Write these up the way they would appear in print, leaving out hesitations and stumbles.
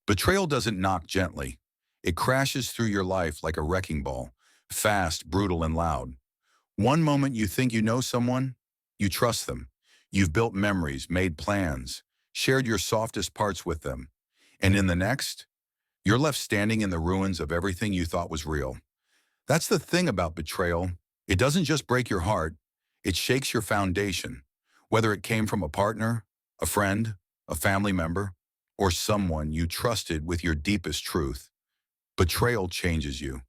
Betrayal doesn't knock gently. It crashes through your life like a wrecking ball, fast, brutal, and loud. One moment you think you know someone, you trust them. You've built memories, made plans, shared your softest parts with them. And in the next, you're left standing in the ruins of everything you thought was real. That's the thing about betrayal. It doesn't just break your heart, it shakes your foundation. Whether it came from a partner, a friend, a family member, or someone you trusted with your deepest truth, betrayal changes you.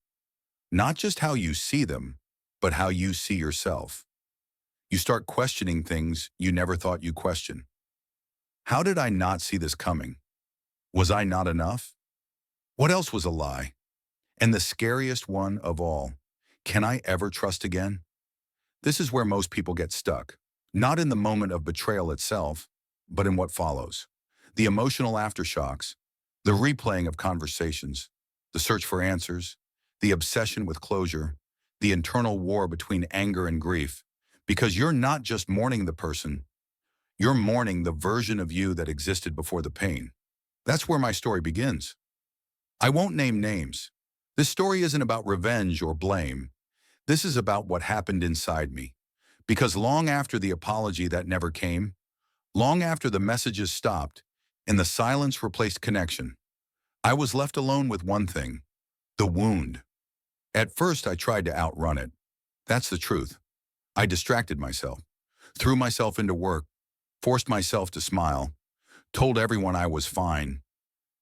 Not just how you see them, but how you see yourself. You start questioning things you never thought you'd question. How did I not see this coming? Was I not enough? What else was a lie? And the scariest one of all, can I ever trust again? This is where most people get stuck. Not in the moment of betrayal itself, but in what follows. The emotional aftershocks, the replaying of conversations, the search for answers, the obsession with closure, the internal war between anger and grief. Because you're not just mourning the person, you're mourning the version of you that existed before the pain. That's where my story begins. I won't name names. This story isn't about revenge or blame. This is about what happened inside me. Because long after the apology that never came, long after the messages stopped, and the silence replaced connection, I was left alone with one thing: the wound. At first, I tried to outrun it. That's the truth. I distracted myself, threw myself into work, forced myself to smile, told everyone I was fine.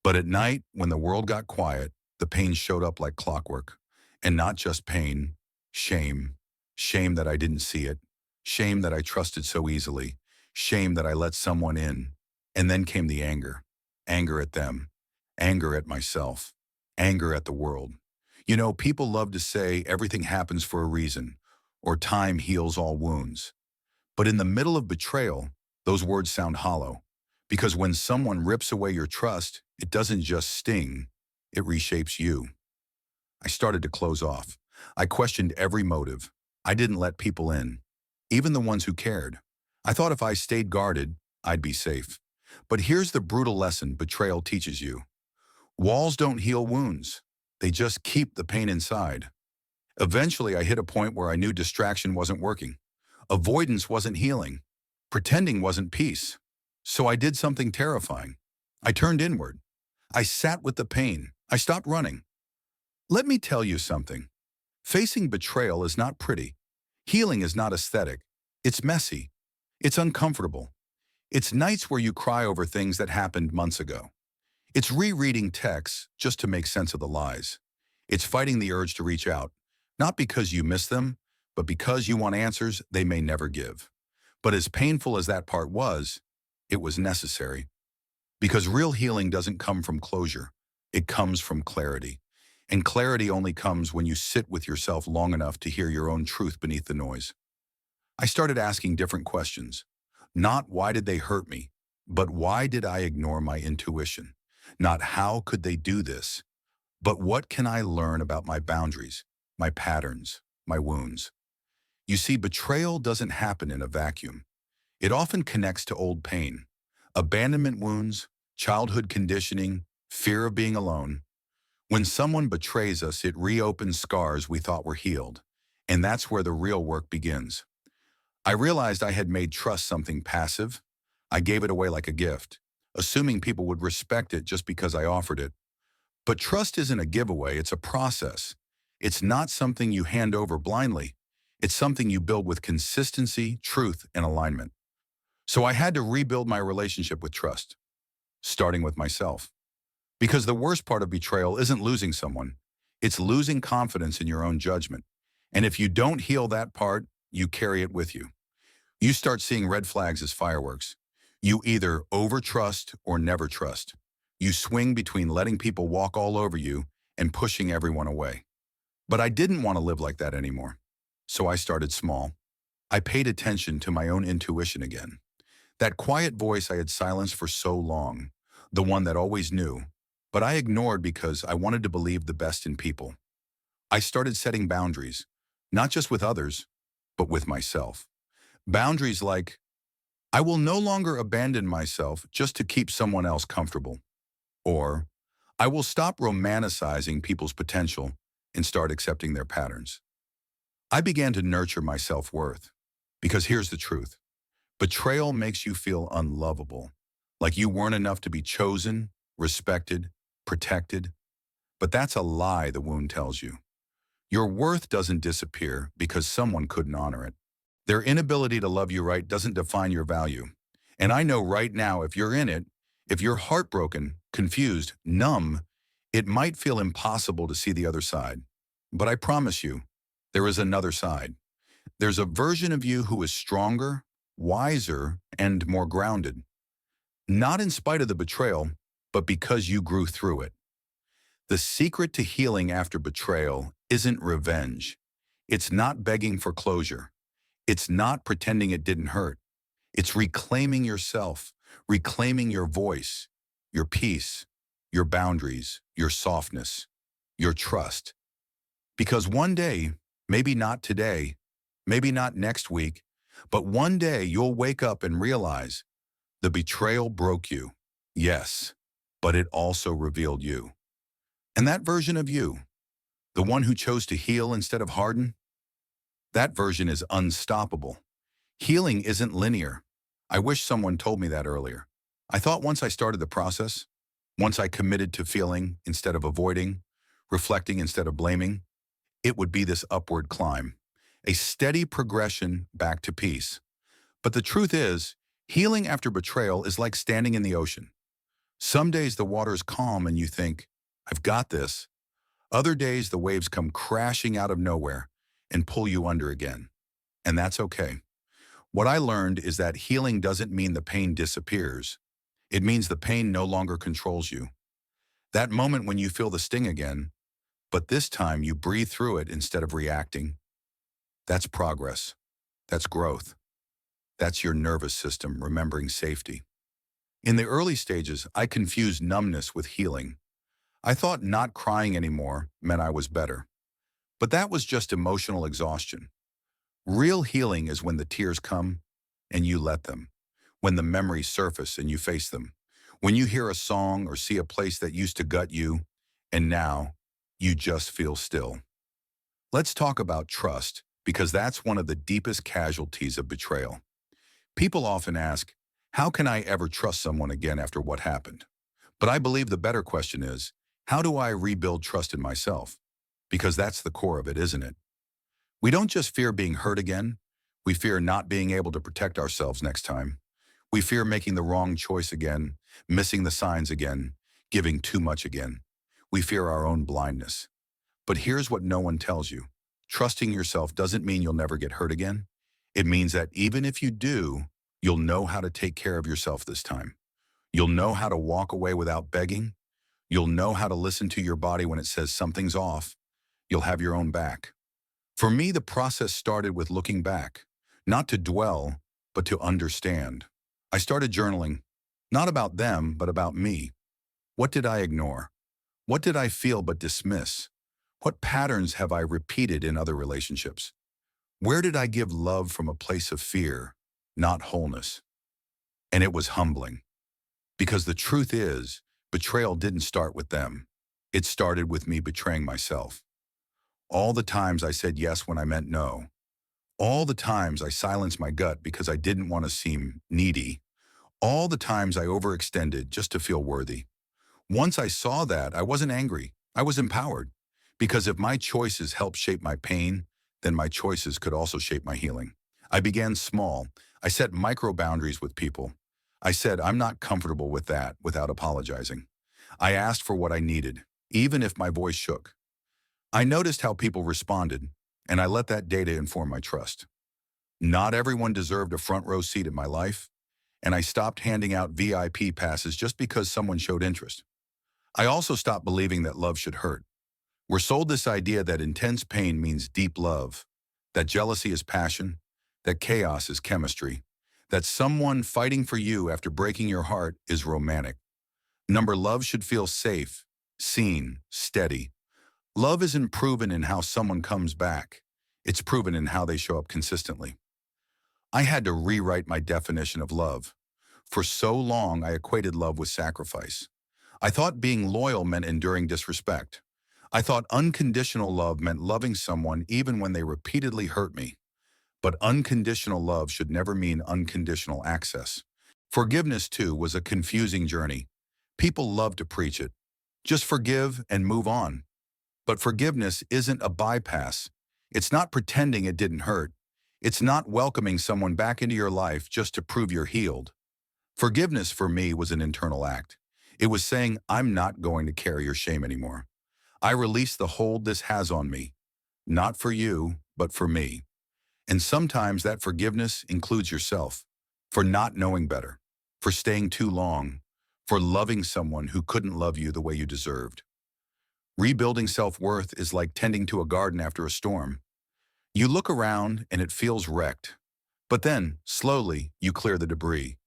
But at night, when the world got quiet, the pain showed up like clockwork. And not just pain, shame. Shame that I didn't see it. Shame that I trusted so easily. Shame that I let someone in. And then came the anger. Anger at them. Anger at myself. Anger at the world. You know, people love to say everything happens for a reason, or time heals all wounds. But in the middle of betrayal, those words sound hollow. Because when someone rips away your trust, it doesn't just sting, it reshapes you. I started to close off. I questioned every motive. I didn't let people in, even the ones who cared. I thought if I stayed guarded, I'd be safe. But here's the brutal lesson betrayal teaches you. Walls don't heal wounds. They just keep the pain inside. Eventually, I hit a point where I knew distraction wasn't working. Avoidance wasn't healing. Pretending wasn't peace. So I did something terrifying. I turned inward. I sat with the pain. I stopped running. Let me tell you something. Facing betrayal is not pretty. Healing is not aesthetic. It's messy. It's uncomfortable. It's nights where you cry over things that happened months ago. It's rereading texts just to make sense of the lies. It's fighting the urge to reach out, not because you miss them, but because you want answers they may never give. But as painful as that part was, it was necessary. Because real healing doesn't come from closure. It comes from clarity. And clarity only comes when you sit with yourself long enough to hear your own truth beneath the noise. I started asking different questions. Not why did they hurt me, but why did I ignore my intuition? Not how could they do this, but what can I learn about my boundaries, my patterns, my wounds? You see, betrayal doesn't happen in a vacuum. It often connects to old pain, abandonment wounds, childhood conditioning, fear of being alone. When someone betrays us, it reopens scars we thought were healed. And that's where the real work begins. I realized I had made trust something passive. I gave it away like a gift, assuming people would respect it just because I offered it. But trust isn't a giveaway, it's a process. It's not something you hand over blindly. It's something you build with consistency, truth, and alignment. So I had to rebuild my relationship with trust, starting with myself. Because the worst part of betrayal isn't losing someone. It's losing confidence in your own judgment. And if you don't heal that part, you carry it with you. You start seeing red flags as fireworks. You either overtrust or never trust. You swing between letting people walk all over you and pushing everyone away. But I didn't want to live like that anymore. So I started small. I paid attention to my own intuition again. That quiet voice I had silenced for so long, the one that always knew, but I ignored because I wanted to believe the best in people. I started setting boundaries, not just with others, but with myself. Boundaries like, I will no longer abandon myself just to keep someone else comfortable. Or, I will stop romanticizing people's potential and start accepting their patterns. I began to nurture my self-worth. Because here's the truth. Betrayal makes you feel unlovable, like you weren't enough to be chosen, respected, protected. But that's a lie the wound tells you. Your worth doesn't disappear because someone couldn't honor it. Their inability to love you right doesn't define your value. And I know right now, if you're in it, if you're heartbroken, confused, numb, it might feel impossible to see the other side. But I promise you, there is another side. There's a version of you who is stronger, wiser, and more grounded. Not in spite of the betrayal, but because you grew through it. The secret to healing after betrayal isn't revenge. It's not begging for closure. It's not pretending it didn't hurt. It's reclaiming yourself, reclaiming your voice, your peace, your boundaries, your softness, your trust. Because one day, maybe not today, maybe not next week, but one day you'll wake up and realize the betrayal broke you. Yes, but it also revealed you. And that version of you, the one who chose to heal instead of harden, that version is unstoppable. Healing isn't linear. I wish someone told me that earlier. I thought once I started the process, once I committed to feeling instead of avoiding, reflecting instead of blaming, it would be this upward climb, a steady progression back to peace. But the truth is, healing after betrayal is like standing in the ocean. Some days the water is calm and you think, I've got this. Other days the waves come crashing out of nowhere and pull you under again. And that's okay. What I learned is that healing doesn't mean the pain disappears. It means the pain no longer controls you. That moment when you feel the sting again, but this time you breathe through it instead of reacting, that's progress. That's growth. That's your nervous system remembering safety. In the early stages, I confused numbness with healing. I thought not crying anymore meant I was better. But that was just emotional exhaustion. Real healing is when the tears come and you let them, when the memories surface and you face them, when you hear a song or see a place that used to gut you, and now you just feel still. Let's talk about trust, because that's one of the deepest casualties of betrayal. People often ask, how can I ever trust someone again after what happened? But I believe the better question is, how do I rebuild trust in myself? Because that's the core of it, isn't it? We don't just fear being hurt again. We fear not being able to protect ourselves next time. We fear making the wrong choice again, missing the signs again, giving too much again. We fear our own blindness. But here's what no one tells you. Trusting yourself doesn't mean you'll never get hurt again. It means that even if you do, you'll know how to take care of yourself this time. You'll know how to walk away without begging. You'll know how to listen to your body when it says something's off. You'll have your own back. For me, the process started with looking back, not to dwell, but to understand. I started journaling, not about them, but about me. What did I ignore? What did I feel but dismiss? What patterns have I repeated in other relationships? Where did I give love from a place of fear, not wholeness? And it was humbling. Because the truth is, betrayal didn't start with them. It started with me betraying myself. All the times I said yes when I meant no. All the times I silenced my gut because I didn't want to seem needy. All the times I overextended just to feel worthy. Once I saw that, I wasn't angry. I was empowered. Because if my choices helped shape my pain, then my choices could also shape my healing. I began small. I set micro boundaries with people. I said, I'm not comfortable with that without apologizing. I asked for what I needed, even if my voice shook. I noticed how people responded, and I let that data inform my trust. Not everyone deserved a front row seat in my life, and I stopped handing out VIP passes just because someone showed interest. I also stopped believing that love should hurt. We're sold this idea that intense pain means deep love, that jealousy is passion, that chaos is chemistry, that someone fighting for you after breaking your heart is romantic. Love should feel safe, seen, steady. Love isn't proven in how someone comes back. It's proven in how they show up consistently. I had to rewrite my definition of love. For so long, I equated love with sacrifice. I thought being loyal meant enduring disrespect. I thought unconditional love meant loving someone even when they repeatedly hurt me. But unconditional love should never mean unconditional access. Forgiveness, too, was a confusing journey. People love to preach it. Just forgive and move on. But forgiveness isn't a bypass. It's not pretending it didn't hurt. It's not welcoming someone back into your life just to prove you're healed. Forgiveness for me was an internal act. It was saying, I'm not going to carry your shame anymore. I release the hold this has on me, not for you, but for me. And sometimes that forgiveness includes yourself, for not knowing better, for staying too long, for loving someone who couldn't love you the way you deserved. Rebuilding self-worth is like tending to a garden after a storm. You look around and it feels wrecked. But then, slowly, you clear the debris.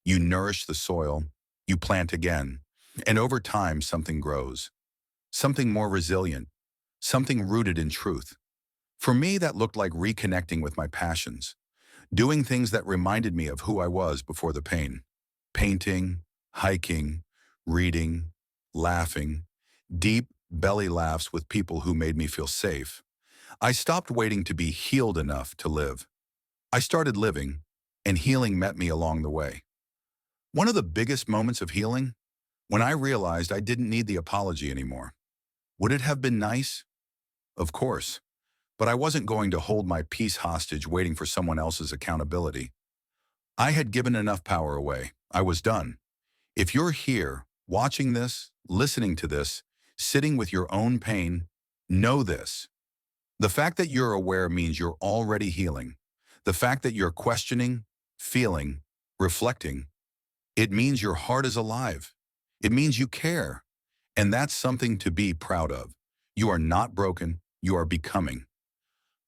You nourish the soil. You plant again. And over time, something grows. Something more resilient. Something rooted in truth. For me, that looked like reconnecting with my passions. Doing things that reminded me of who I was before the pain. Painting, hiking, reading, laughing. Deep belly laughs with people who made me feel safe. I stopped waiting to be healed enough to live. I started living, and healing met me along the way. One of the biggest moments of healing? When I realized I didn't need the apology anymore. Would it have been nice? Of course. But I wasn't going to hold my peace hostage waiting for someone else's accountability. I had given enough power away. I was done. If you're here, watching this, listening to this, sitting with your own pain, know this. The fact that you're aware means you're already healing. The fact that you're questioning, feeling, reflecting, it means your heart is alive. It means you care. And that's something to be proud of. You are not broken. You are becoming.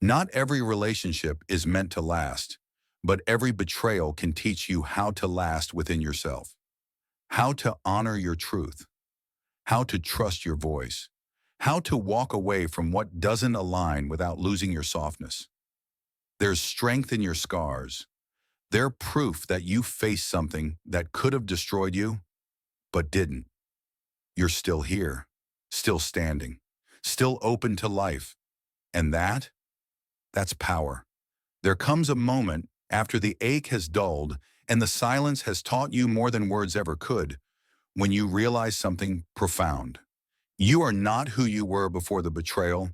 Not every relationship is meant to last, but every betrayal can teach you how to last within yourself, how to honor your truth, how to trust your voice, how to walk away from what doesn't align without losing your softness. There's strength in your scars. They're proof that you faced something that could have destroyed you, but didn't. You're still here, still standing, still open to life. And that's power. There comes a moment after the ache has dulled and the silence has taught you more than words ever could, when you realize something profound. You are not who you were before the betrayal,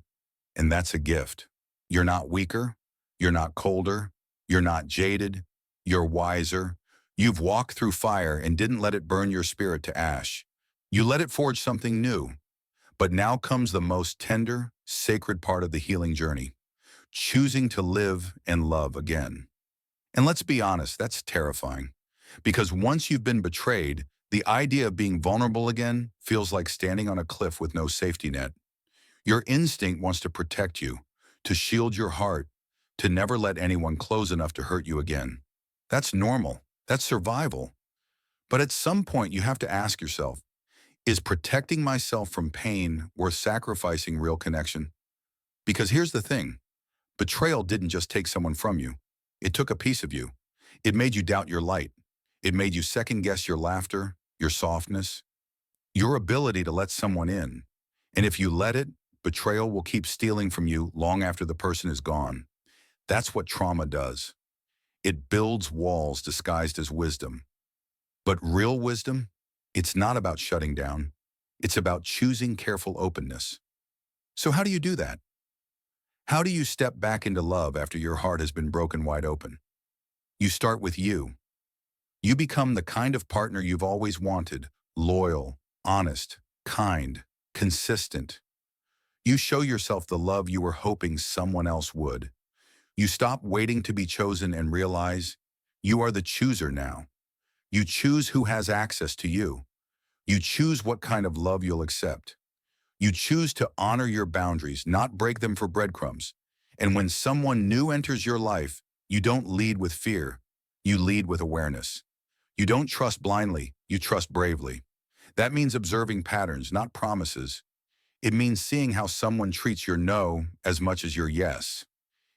and that's a gift. You're not weaker. You're not colder. You're not jaded. You're wiser. You've walked through fire and didn't let it burn your spirit to ash. You let it forge something new. But now comes the most tender, sacred part of the healing journey, choosing to live and love again. And let's be honest, that's terrifying. Because once you've been betrayed, the idea of being vulnerable again feels like standing on a cliff with no safety net. Your instinct wants to protect you, to shield your heart, to never let anyone close enough to hurt you again. That's normal. That's survival. But at some point, you have to ask yourself, is protecting myself from pain worth sacrificing real connection? Because here's the thing. Betrayal didn't just take someone from you. It took a piece of you. It made you doubt your light. It made you second-guess your laughter, your softness, your ability to let someone in. And if you let it, betrayal will keep stealing from you long after the person is gone. That's what trauma does. It builds walls disguised as wisdom. But real wisdom, it's not about shutting down. It's about choosing careful openness. So how do you do that? How do you step back into love after your heart has been broken wide open? You start with you. You become the kind of partner you've always wanted, loyal, honest, kind, consistent. You show yourself the love you were hoping someone else would. You stop waiting to be chosen and realize you are the chooser now. You choose who has access to you. You choose what kind of love you'll accept. You choose to honor your boundaries, not break them for breadcrumbs. And when someone new enters your life, you don't lead with fear. You lead with awareness. You don't trust blindly, you trust bravely. That means observing patterns, not promises. It means seeing how someone treats your no as much as your yes.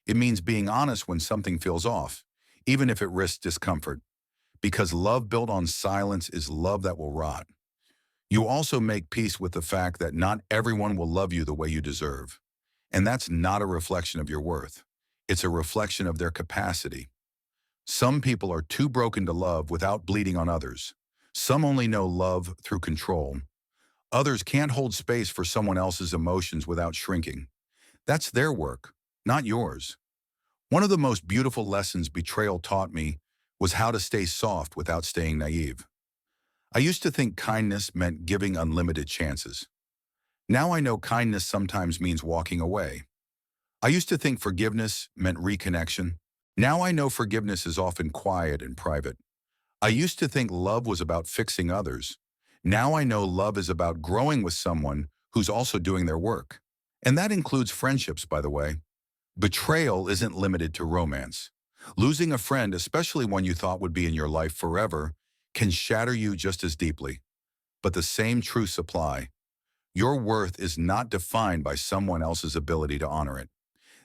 It means being honest when something feels off, even if it risks discomfort. Because love built on silence is love that will rot. You also make peace with the fact that not everyone will love you the way you deserve. And that's not a reflection of your worth. It's a reflection of their capacity. Some people are too broken to love without bleeding on others. Some only know love through control. Others can't hold space for someone else's emotions without shrinking. That's their work, not yours. One of the most beautiful lessons betrayal taught me was how to stay soft without staying naive. I used to think kindness meant giving unlimited chances. Now I know kindness sometimes means walking away. I used to think forgiveness meant reconnection. Now I know forgiveness is often quiet and private. I used to think love was about fixing others. Now I know love is about growing with someone who's also doing their work. And that includes friendships, by the way. Betrayal isn't limited to romance. Losing a friend, especially one you thought would be in your life forever, can shatter you just as deeply. But the same truths apply. Your worth is not defined by someone else's ability to honor it.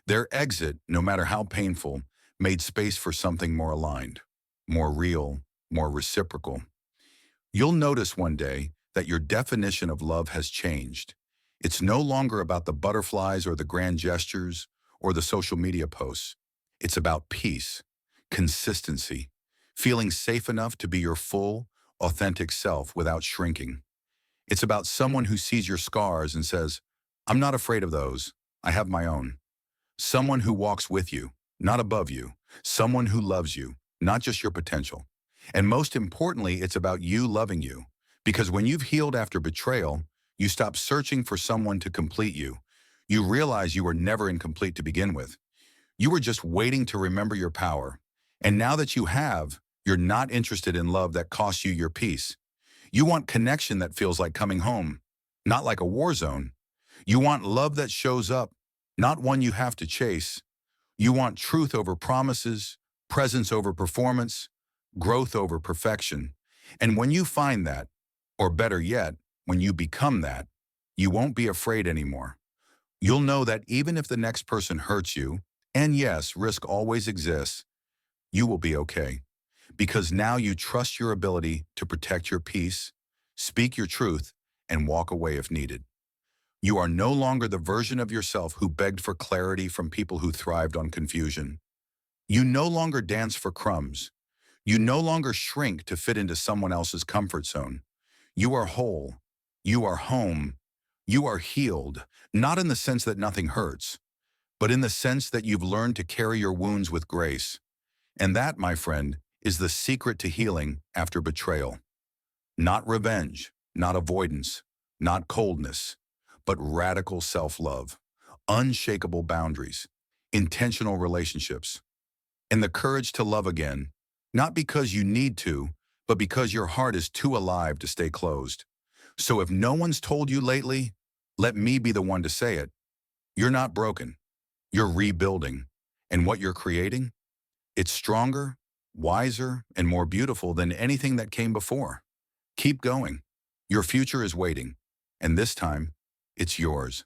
Their exit, no matter how painful, made space for something more aligned, more real, more reciprocal. You'll notice one day that your definition of love has changed. It's no longer about the butterflies or the grand gestures or the social media posts. It's about peace, consistency, feeling safe enough to be your full, authentic self without shrinking. It's about someone who sees your scars and says, I'm not afraid of those. I have my own. Someone who walks with you, not above you. Someone who loves you, not just your potential. And most importantly, it's about you loving you. Because when you've healed after betrayal, you stop searching for someone to complete you. You realize you were never incomplete to begin with. You were just waiting to remember your power. And now that you have, you're not interested in love that costs you your peace. You want connection that feels like coming home, not like a war zone. You want love that shows up, not one you have to chase. You want truth over promises, presence over performance, growth over perfection. And when you find that, or better yet, when you become that, you won't be afraid anymore. You'll know that even if the next person hurts you, and yes, risk always exists, you will be okay. Because now you trust your ability to protect your peace, speak your truth, and walk away if needed. You are no longer the version of yourself who begged for clarity from people who thrived on confusion. You no longer dance for crumbs. You no longer shrink to fit into someone else's comfort zone. You are whole. You are home. You are healed, not in the sense that nothing hurts, but in the sense that you've learned to carry your wounds with grace. And that, my friend, is the secret to healing after betrayal. Not revenge, not avoidance, not coldness, but radical self-love, unshakable boundaries, intentional relationships, and the courage to love again, not because you need to, but because your heart is too alive to stay closed. So if no one's told you lately, let me be the one to say it. You're not broken. You're rebuilding. And what you're creating? It's stronger, wiser, and more beautiful than anything that came before. Keep going. Your future is waiting. And this time, it's yours.